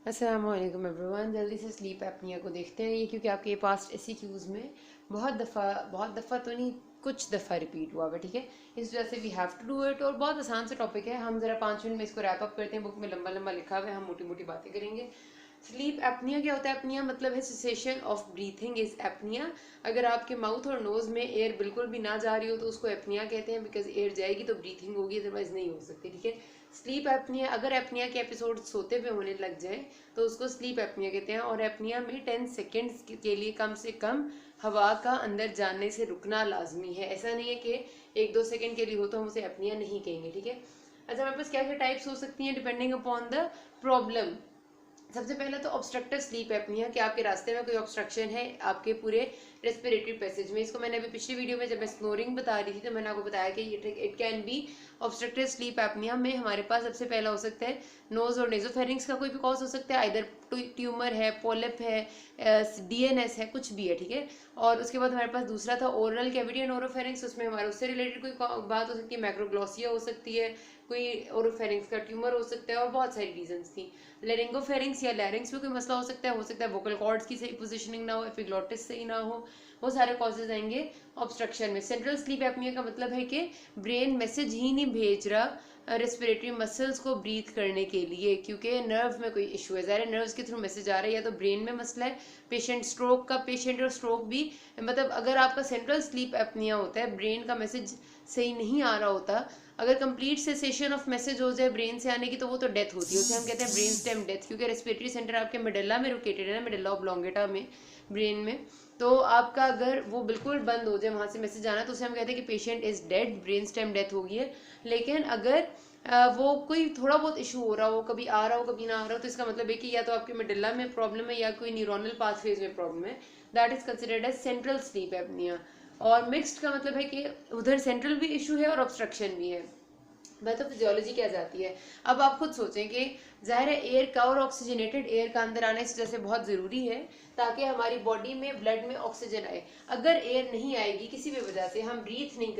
अस्सलाम वालेकुम एवरीवन। जल्दी से स्लीप एपनिया को देखते हैं। ये क्योंकि आपके पास्ट एससीक्यूज़ में बहुत दफ़ा तो नहीं, कुछ दफ़ा रिपीट हुआ हुआ, ठीक है। इस वजह से we have to do it. और बहुत आसान सा टॉपिक है, हम ज़रा 5 मिनट में इसको रैप अप करते हैं। बुक में लंबा लंबा लिखा हुआ है, हम मोटी मोटी बातें करेंगे। स्लीप एपनिया क्या होता है? एपनिया मतलब है cessation of breathing is apnoea. अगर आपके माउथ और नोज में एयर बिल्कुल भी ना जा रही हो तो उसको एपनिया कहते हैं, बिकॉज एयर जाएगी तो ब्रीथिंग होगी, अदरवाइज नहीं हो सकती, ठीक है। स्लीप एपनिया, अगर एपनिया के एपिसोड सोते हुए होने लग जाए तो उसको स्लीप एपनिया कहते हैं। और एपनिया में 10 सेकेंड्स के लिए कम से कम हवा का अंदर जाने से रुकना लाजमी है। ऐसा नहीं है कि 1-2 सेकेंड के लिए हो तो हम उसे एपनिया नहीं कहेंगे, ठीक है। अच्छा, हमारे पास क्या क्या टाइप्स हो सकती हैं डिपेंडिंग अपॉन द प्रॉब्लम। सबसे पहले तो ऑब्स्ट्रक्टिव स्लीप एपनिया, कि आपके रास्ते में कोई ऑब्स्ट्रक्शन है आपके पूरे रेस्पिरेटरी पैसेज में। इसको मैंने अभी पिछली वीडियो में जब मैं स्नोरिंग बता रही थी तो मैंने आपको बताया कि it can be obstructive sleep apnoea में हमारे पास सबसे पहला हो सकता है नोज और नेजोफेरिंग्स का कोई भी कॉज हो सकता है, आइदर ट्यूमर है, पोलिप है, डीएनएस है, कुछ भी है, ठीक है। और उसके बाद हमारे पास दूसरा था ओरल कैविटी एंड ओरोफेरिंग्स, उसमें हमारे उससे रिलेटेड कोई बात हो सकती है, मैक्रोग्लोसिया हो सकती है, कोई ओरोफेरिंग्स का ट्यूमर हो सकता है, और बहुत सारी रीजंस थी। लेरिंगोफेरिंग्स या लैरिंग्स में कोई मसला हो सकता है वोकल कॉर्ड्स की सही पोजीशनिंग ना हो, एपिग्लोटिस सही ना हो, वो सारे कॉजेज आएंगे ऑब्स्ट्रक्शन में। सेंट्रल स्लीप एपनिया का मतलब है कि ब्रेन मैसेज ही नहीं भेज रहा रेस्पिरेटरी मसल्स को ब्रीथ करने के लिए, क्योंकि नर्व में कोई इशू है, ज़ाहिर नर्व्स के थ्रू मैसेज आ रहा है, या तो ब्रेन में मसला है। पेशेंट स्ट्रोक का पेशेंट, और स्ट्रोक भी मतलब अगर आपका सेंट्रल स्लीप एपनिया होता है, ब्रेन का मैसेज सही नहीं आ रहा होता, अगर कंप्लीट सेसेशन ऑफ मैसेज हो जाए ब्रेन से आने की, तो वो तो डेथ होती है, उसे हम कहते हैं ब्रेन स्टेम डेथ, क्योंकि रेस्पिरेटरी सेंटर आपके मेडुला में लोकेटेड है ना, मेडुला ऑब्लोंगेटा में, ब्रेन में। तो आपका अगर वो बिल्कुल बंद हो जाए वहाँ से मैसेज आना, तो उसे हम कहते हैं कि patient is dead, brain stem death हो गई है। लेकिन अगर वो कोई थोड़ा बहुत इशू हो रहा हो, कभी आ रहा हो कभी ना आ रहा हो, तो इसका मतलब है कि या तो आपके मेडुला में प्रॉब्लम है या कोई न्यूरोनल पाथवेज में प्रॉब्लम है। That is considered as central sleep apnoea. और मिक्स्ड का मतलब है कि उधर सेंट्रल भी इशू है और ऑब्स्ट्रक्शन भी है। पैथोफिजियोलॉजी क्या जाती है? अब आप खुद सोचें कि जाहिर है एयर का और ऑक्सीजनेटेड एयर का अंदर आना इस वजह से बहुत ज़रूरी है ताकि हमारी बॉडी में ब्लड में ऑक्सीजन आए। अगर एयर नहीं आएगी किसी भी वजह से, हम ब्रीथ नहीं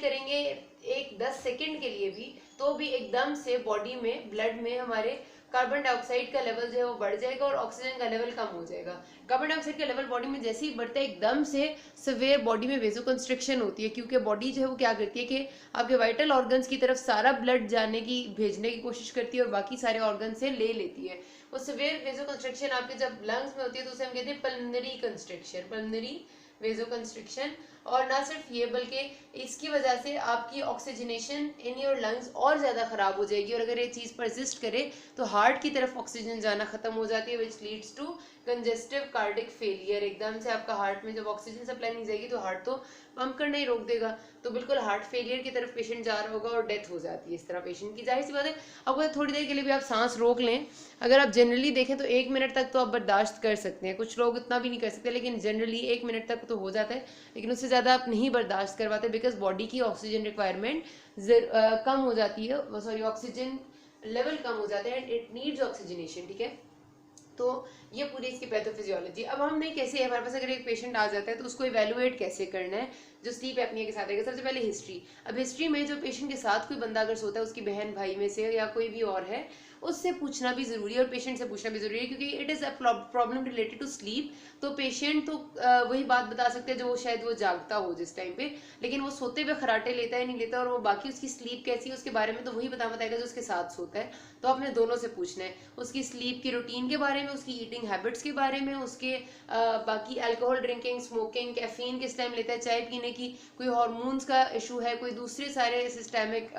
करेंगे 1-10 सेकेंड के लिए भी, तो भी एकदम से बॉडी में ब्लड में हमारे कार्बन डाइऑक्साइड का लेवल जो है वो बढ़ जाएगा और ऑक्सीजन का लेवल कम हो जाएगा। कार्बन डाइऑक्साइड का लेवल बॉडी में जैसे ही बढ़ता है, एकदम से सवेयर बॉडी में वेजो कंस्ट्रिक्शन होती है, क्योंकि बॉडी जो है वो क्या करती है कि आपके वाइटल ऑर्गन्स की तरफ सारा ब्लड जाने की भेजने की कोशिश करती है और बाकी सारे ऑर्गन से ले लेती है। वो सवेयर वेजो कंस्ट्रिक्शन आपके जब लंग्स में होती है तो उसे हम कहते हैं पल्मनरी कंस्ट्रिक्शन, पल्मनरी वेजो कंस्ट्रिक्शन। और ना सिर्फ ये बल्कि इसकी वजह से आपकी ऑक्सीजनेशन इन योर लंग्स और ज़्यादा ख़राब हो जाएगी, और अगर ये चीज़ परसिस्ट करे तो हार्ट की तरफ ऑक्सीजन जाना ख़त्म हो जाती है, which leads to congestive cardiac failure. एकदम से आपका हार्ट में जब ऑक्सीजन सप्लाई नहीं जाएगी तो हार्ट तो पंप करना ही रोक देगा, तो बिल्कुल हार्ट फेलियर की तरफ पेशेंट जा रहा होगा और डेथ हो जाती है इस तरह पेशेंट की। जाहिर सी बात है, आपको थोड़ी देर के लिए भी आप सांस रोक लें, अगर आप जनरली देखें तो 1 मिनट तक तो आप बर्दाश्त कर सकते हैं, कुछ लोग इतना भी नहीं कर सकते, लेकिन जनरली 1 मिनट तक तो हो जाता है, लेकिन उससे ज़्यादा आप नहीं बर्दाश्त कर पाते, बिकॉज बॉडी की ऑक्सीजन रिक्वायरमेंट कम हो जाती है, सॉरी ऑक्सीजन लेवल कम हो जाता है एंड इट नीड्स ऑक्सीजनेशन, ठीक है। तो ये पूरी इसकी पैथोफिजियोलॉजी। अब हम नहीं कैसे, हमारे पास अगर एक पेशेंट आ जाता है तो उसको इवेलुएट कैसे करना है जो स्लीप एपनिया के साथ रहेगा। सबसे पहले हिस्ट्री। अब हिस्ट्री में जो पेशेंट के साथ कोई बंदा अगर सोता है, उसकी बहन भाई में से या कोई भी और है, उससे पूछना भी जरूरी है और पेशेंट से पूछना भी जरूरी है, क्योंकि it is a problem related to sleep. तो पेशेंट तो वही बात बता सकते हैं जो शायद वो जागता हो जिस टाइम पे, लेकिन वो सोते हुए खराटे लेता है नहीं लेता, और वो बाकी उसकी स्लीप कैसी है उसके बारे में तो वही बताएगा जो उसके साथ सोता है। तो आपने दोनों से पूछना है, उसकी स्लीप की रूटीन के बारे में, उसकी ईटिंग हैबिट्स के बारे में, उसके बाकी अल्कोहल ड्रिंकिंग, स्मोकिंग, कैफीन किस टाइम लेता है, चाय पीने की, कोई हार्मोन्स का इशू है, कोई दूसरे सारे सिस्टेमिक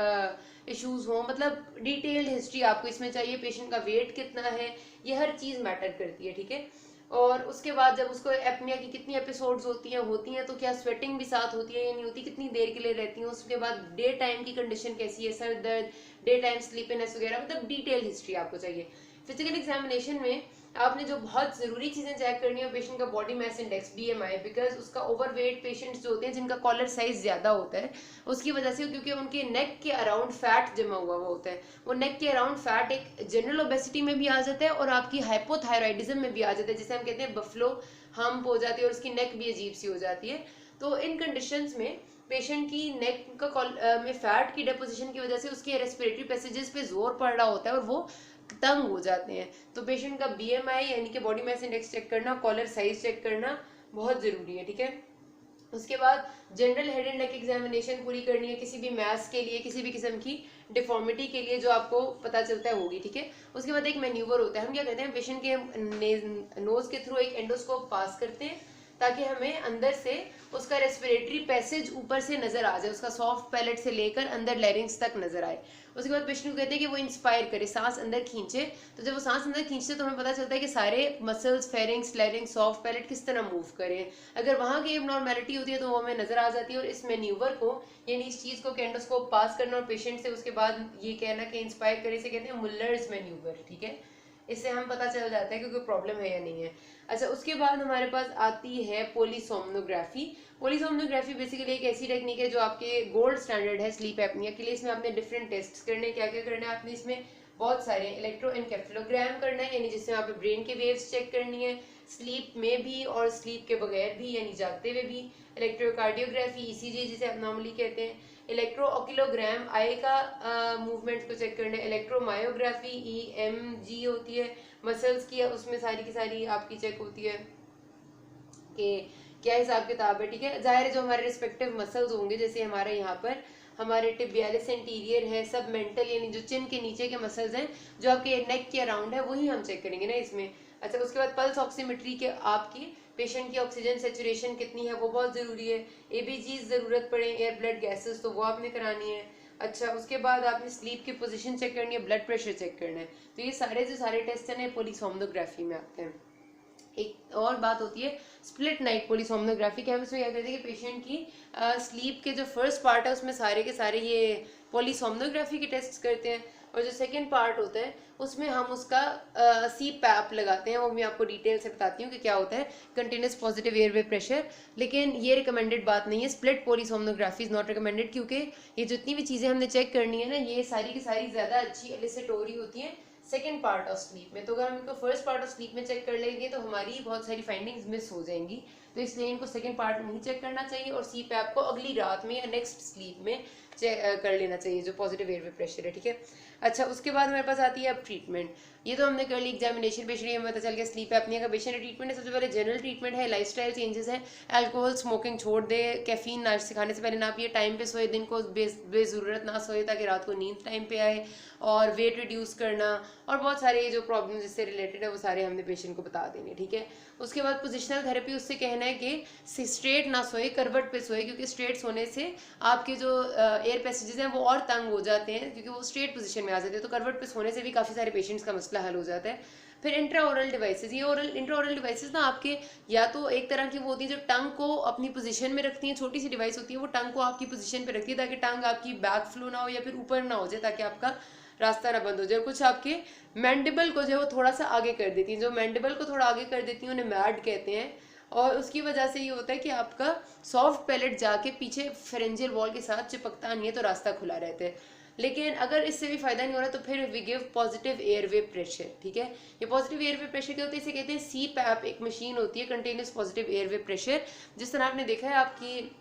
इश्यूज हो, मतलब डिटेल्ड हिस्ट्री आपको इसमें चाहिए। पेशेंट का वेट कितना है, ये हर चीज़ मैटर करती है, ठीक है। और उसके बाद जब उसको एपनिया की कितनी एपिसोड्स होती हैं तो क्या स्वेटिंग भी साथ होती है या नहीं होती, कितनी देर के लिए रहती है, उसके बाद डे टाइम की कंडीशन कैसी है, सर दर्द, डे टाइम स्लीपीनेस वगैरह, मतलब डिटेल हिस्ट्री आपको चाहिए। फिजिकल एग्जामिनेशन में आपने जो बहुत ज़रूरी चीज़ें चेक करनी है पेशेंट का body mass index, BMI, because उसका ओवरवेट पेशेंट्स जो होते हैं जिनका कॉलर साइज ज़्यादा होता है उसकी वजह से, क्योंकि उनके नेक के अराउंड फैट जमा हुआ होता है, वो नेक के अराउंड फैट एक जनरल ओबेसिटी में भी आ जाता है और आपकी हाइपोथायराइडिज्म में भी आ जाता है, जिसे हम कहते हैं बफलो हम्प हो जाती है और उसकी नेक भी अजीब सी हो जाती है। तो इन कंडीशंस में पेशेंट की नेक का में फैट की डिपोजिशन की वजह से उसके रेस्पिरेटरी पैसेजेस पे जोर पड़ रहा होता है और वो तंग हो जाते हैं। तो पेशेंट का BMI यानी कि बॉडी मास इंडेक्स चेक करना, कॉलर साइज चेक करना बहुत ज़रूरी है, ठीक है। उसके बाद general head and neck examination पूरी करनी है किसी भी मैथ्स के लिए, किसी भी किस्म की डिफॉर्मिटी के लिए जो आपको पता चलता है होगी, ठीक है। उसके बाद एक मैन्यूवर होता है, हम क्या करते हैं पेशेंट के नोज के थ्रू एक एंडोस्कोप पास करते हैं ताकि हमें अंदर से उसका रेस्पिरेटरी पैसेज ऊपर से नजर आ जाए, उसका सॉफ्ट पैलेट से लेकर अंदर लैरिंग्स तक नजर आए। उसके बाद पेशेंट को कहते हैं कि वो इंस्पायर करे, सांस अंदर खींचे। तो जब वो सांस अंदर खींचते तो हमें पता चलता है कि सारे मसल्स, फेरिंग्स, लैरिंग्स, सॉफ्ट पैलेट किस तरह मूव करें। अगर वहाँ की एबनॉर्मेलिटी होती है तो वो हमें नजर आ जाती है। और इस मैन्यूवर को यानी इस चीज को एंडोस्कोप पास करना और पेशेंट से उसके बाद ये कहना कि इंस्पायर करे, से कहते हैं मुल्लर्स मैन्यूवर, ठीक है। इससे हम पता चल जाता है कि कोई प्रॉब्लम है या नहीं है। अच्छा, उसके बाद हमारे पास आती है पोलीसोमनोग्राफी। पोलीसोमनोग्राफी बेसिकली एक ऐसी टेक्निक है जो आपके गोल्ड स्टैंडर्ड है स्लीप एपनिया के लिए। इसमें आपने डिफरेंट टेस्ट करने, क्या क्या करना है आपने इसमें बहुत सारे इलेक्ट्रोएन्केफेलोग्राम करना है यानी जिसमें आप ब्रेन के वेव्स चेक करनी है, स्लीप में भी और स्लीप के बगैर भी यानी जागते हुए भी, इलेक्ट्रोकार्डियोग्राफी ECG जिसे आप नॉर्मली कहते हैं, इलेक्ट्रोओक्यूलोग्राम आई का मूवमेंट को चेक करना है, इलेक्ट्रोमायोग्राफी EMG होती है मसल्स की, उसमें सारी की सारी आपकी चेक होती है कि क्या हिसाब किताब है, ठीक है। जाहिर है जो हमारे रिस्पेक्टिव मसल्स होंगे, जैसे हमारे यहाँ पर हमारे टिबियालिस एंटीरियर है, सब मेंटल यानी जो चिन के नीचे के मसल्स हैं जो आपके नेक के अराउंड है वही हम चेक करेंगे ना इसमें। अच्छा, उसके बाद पल्स ऑक्सीमेट्री के आपकी पेशेंट की ऑक्सीजन सेचुरेशन कितनी है वो बहुत ज़रूरी है। ABG ज़रूरत पड़े एयर ब्लड गैसेस तो वो आपने करानी है। अच्छा, उसके बाद आपने स्लीप की पोजीशन चेक करनी है, ब्लड प्रेशर चेक करना है। तो ये सारे जो सारे टेस्ट हैं पोलीसोमनोग्राफी में आते हैं। एक और बात होती है स्प्लिट नाइट पोलीसोमनोग्राफी के, हम इसमें क्या करते हैं कि पेशेंट की स्लीप के जो फर्स्ट पार्ट है उसमें सारे के सारे ये पोलीसोमनोग्राफी के टेस्ट करते हैं, और जो सेकंड पार्ट होता है उसमें हम उसका CPAP लगाते हैं। वो मैं आपको डिटेल से बताती हूँ कि क्या होता है, कंटिन्यूस पॉजिटिव एयरवे प्रेशर। लेकिन ये रिकमेंडेड बात नहीं है, स्प्लिट पोलीसोमनोग्राफी इज नॉट रिकमेंडेड, क्योंकि ये जितनी भी चीज़ें हमने चेक करनी है ना ये सारी की सारी ज़्यादा अच्छी एलिसिटोरी होती हैं सेकेंड पार्ट ऑफ स्लीप में। तो अगर हम इनको फर्स्ट पार्ट ऑफ स्लीप में चेक कर लेंगे तो हमारी बहुत सारी फाइंडिंग्स मिस हो जाएंगी। तो इसलिए इनको सेकेंड पार्ट में ही चेक करना चाहिए और CPAP को अगली रात में या नेक्स्ट स्लीप में चेक कर लेना चाहिए जो पॉजिटिव एयरवे प्रेशर है, ठीक है। अच्छा, उसके बाद हमारे पास आती है अब ट्रीटमेंट। ये तो हमने कर ली एग्जामिनेशन, पेशेंट हमें पता चल गया स्लीप एपनिया का पेशेंट है। ट्रीटमेंट है सबसे पहले जनरल ट्रीटमेंट है, लाइफस्टाइल चेंजेस है, अल्कोहल स्मोकिंग छोड़ दे, कैफीन नाश्ते खाने से पहले ना पिए, टाइम पे सोए, दिन को बेज़रूरत ना सोए ताकि रात को नींद टाइम पे आए, और वेट रिड्यूस करना, और बहुत सारे जो प्रॉब्लम जिससे रिलेटेड है वो सारे हमने पेशेंट को बता देंगे, ठीक है। उसके बाद पोजिशनल थेरेपी, उससे कहना है कि स्ट्रेट ना सोए, करवट पे सोए, क्योंकि स्ट्रेट सोने से आपके जो एयर पैसेजेस हैं वो और तंग हो जाते हैं क्योंकि वो स्ट्रेट पोजीशन में आ जाते हैं। तो करवट पे सोने से भी काफ़ी सारे पेशेंट्स का मसला हल हो जाता है। फिर इंट्राओरल डिवाइसेस, ये इंट्राओरल डिवाइसेस ना आपके या तो एक तरह की वो होती है जो टंग को अपनी पोजीशन में रखती है, छोटी सी डिवाइस होती है वो टंग को आपकी पोजीशन पे रखती है ताकि टंग आपकी बैक फ्लो ना हो या फिर ऊपर ना हो जाए, ताकि आपका रास्ता ना बंद हो जाए। कुछ आपके मैंडिबल को जो है वो थोड़ा सा आगे कर देती हैं, जो मैंडिबल को थोड़ा आगे कर देती हैं उन्हें मैड कहते हैं, और उसकी वजह से ये होता है कि आपका सॉफ्ट पैलेट जाके पीछे फेरेंजियल वॉल के साथ चिपकता नहीं है तो रास्ता खुला रहता है। लेकिन अगर इससे भी फायदा नहीं हो रहा तो फिर we give positive airway pressure, ठीक है। ये पॉजिटिव एयरवे प्रेशर क्या होता है, इसे कहते हैं CPAP। एक मशीन होती है कंटिन्यूस पॉजिटिव एयरवे प्रेशर, जिस तरह आपने देखा है आपकी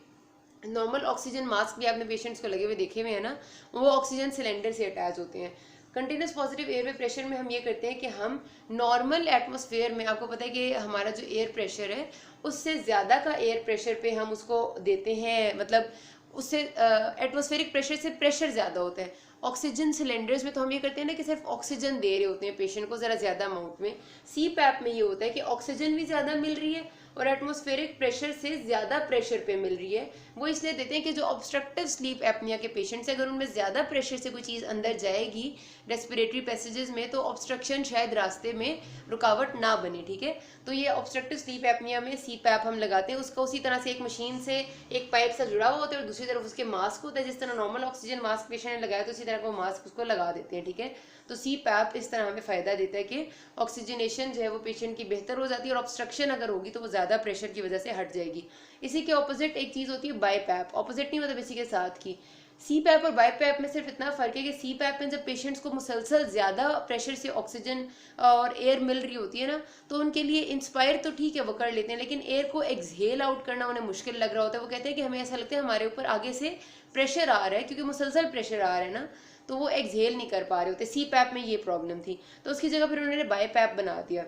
नॉर्मल ऑक्सीजन मास्क भी आपने पेशेंट्स को लगे हुए देखे हुए हैं ना, वो ऑक्सीजन सिलेंडर से अटैच होते हैं। कंटिन्यूस पॉजिटिव एयरवे प्रेशर में हम ये करते हैं कि हम नॉर्मल एटमॉस्फेयर में, आपको पता है कि हमारा जो एयर प्रेशर है उससे ज़्यादा का एयर प्रेशर पे हम उसको देते हैं, मतलब उससे एटमॉस्फेरिक प्रेशर से प्रेशर ज़्यादा होता है। ऑक्सीजन सिलेंडर्स में तो हम ये करते हैं ना कि सिर्फ ऑक्सीजन दे रहे होते हैं पेशेंट को ज़रा ज़्यादा अमाउंट में। CPAP में ये होता है कि ऑक्सीजन भी ज़्यादा मिल रही है और एटमॉस्फेरिक प्रेशर से ज़्यादा प्रेशर पे मिल रही है। वो इसलिए देते हैं कि जो ऑब्स्ट्रक्टिव स्लीप एपनिया के पेशेंट्स हैं, अगर उनमें ज़्यादा प्रेशर से कोई चीज़ अंदर जाएगी रेस्पिरेटरी पैसेजेस में तो ऑब्स्ट्रक्शन शायद रास्ते में रुकावट ना बने, ठीक है। तो ये ऑब्स्ट्रक्टिव स्लीप एपनिया में CPAP हम लगाते हैं, उसका उसी तरह से एक मशीन से एक पाइप से जुड़ा हुआ होता है और दूसरी तरफ उसके मास्क होता है। जिस तरह नॉर्मल ऑक्सीजन मास्क पेशेंट ने लगाया तो उसी तरह वो मास्क उसको लगा देते हैं, ठीक है। तो CPAP इस तरह हमें फ़ायदा देता है कि ऑक्सीजनेशन जो है वो पेशेंट की बेहतर हो जाती है और ऑब्स्ट्रक्शन अगर होगी तो वो ज़्यादा प्रेशर की वजह से हट जाएगी। इसी के ऑपोजिट एक चीज़ होती है BiPAP, ऑपोजिट नहीं मतलब इसी के साथ की। CPAP और BiPAP में सिर्फ इतना फ़र्क है कि CPAP में जब पेशेंट्स को मुसलसल ज़्यादा प्रेशर से ऑक्सीजन और एयर मिल रही होती है ना तो उनके लिए इंस्पायर तो ठीक है वो कर लेते हैं, लेकिन एयर को एक्सहेल आउट करना उन्हें मुश्किल लग रहा होता है। वो कहते हैं कि हमें ऐसा लगता है हमारे ऊपर आगे से प्रेशर आ रहा है क्योंकि मुसलसल प्रेशर आ रहा है ना, तो वो एक्सहेल नहीं कर पा रहे होते। सी पैप में ये प्रॉब्लम थी, तो उसकी जगह फिर उन्होंने बाई पैप बना दिया।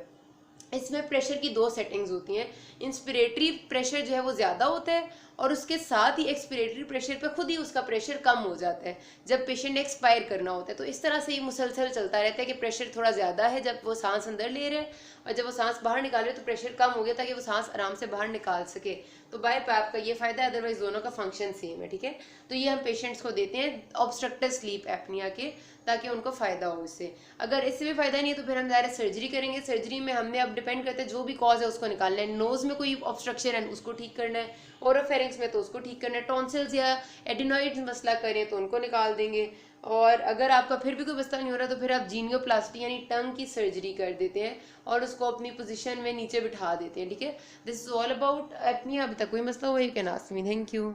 इसमें प्रेशर की दो सेटिंग्स होती हैं, इंस्पिरेटरी प्रेशर जो है वो ज़्यादा होता है और उसके साथ ही एक्सपिरेटरी प्रेशर पे खुद ही उसका प्रेशर कम हो जाता है जब पेशेंट ने एक्सपायर करना होता है। तो इस तरह से ये मुसलसल चलता रहता है कि प्रेशर थोड़ा ज़्यादा है जब वो सांस अंदर ले रहे हैं, और जब वो सांस बाहर निकाल रहे हैं तो प्रेशर कम हो गया ताकि वो सांस आराम से बाहर निकाल सके। तो बाय पैप का ये फ़ायदा है, अदरवाइज दोनों का फंक्शन सेम है, ठीक है। तो ये हम पेशेंट्स को देते हैं ऑब्स्ट्रक्टिव स्लीप एपनिया के, ताकि उनको फ़ायदा हो इससे। अगर इससे भी फ़ायदा नहीं है तो फिर हम डायरेक्ट सर्जरी करेंगे। सर्जरी में हमने अब डिपेंड करते हैं जो भी कॉज है उसको निकालना है। नोज़ में कोई ऑब्स्ट्रक्शन है उसको ठीक करना है, ओरोफेरिंक्स में तो उसको ठीक करना है, टॉन्सिल्स या एडिनॉइड्स मसला करें तो उनको निकाल देंगे। और अगर आपका फिर भी कोई मसला नहीं हो रहा तो फिर आप जीनियोप्लास्टी यानी टंग की सर्जरी कर देते हैं और उसको अपनी पोजीशन में नीचे बिठा देते हैं, ठीक है। This is all about apnoea. अभी तक कोई मसला हुआ, you can ask me. Thank you.